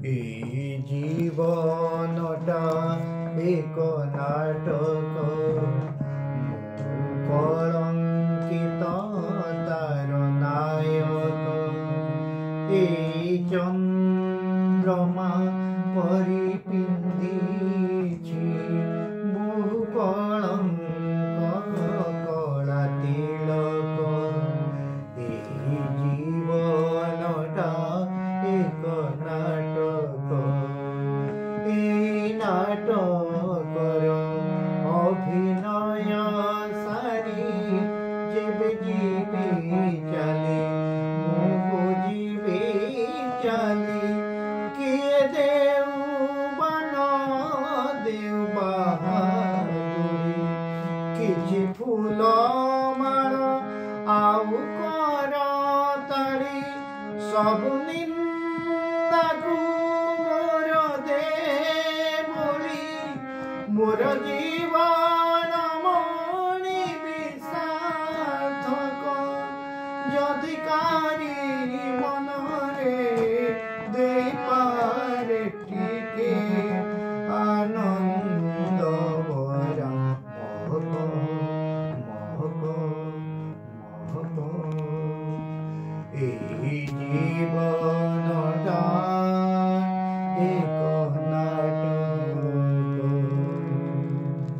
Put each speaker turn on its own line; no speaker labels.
এই জীবনটা এক নাটক কলঙ্কিত তার নায়ক এই চন্দ্রমা পরি পিন্ধিছি বহু কলঙ্ক কলা তিলক এই জীবনটা এক নাটক এই নাটকর অভিনয় সারি যেবে ଯିବି ଚାଲି ମୁଁ ବୁଝିବି ଚାଲି କିଏ ଦେଉବାନ ଦେଉ ବାହାଦୁରୀ କିଛି ଫୁଲ ମାଳ ଆଉ କର ତାଳି ସବୁ ନିନ୍ଦାକୁ ମୋର ଦେ ବୋଳି ମୋର ଜୀବନ ମଣି ବିସାର୍ଥକ ଯଦି କାରି ମନରେ ଦେଇପାରେ ଟିକେ ଆନନ୍ଦ ଭରା ମହକ এই জীবন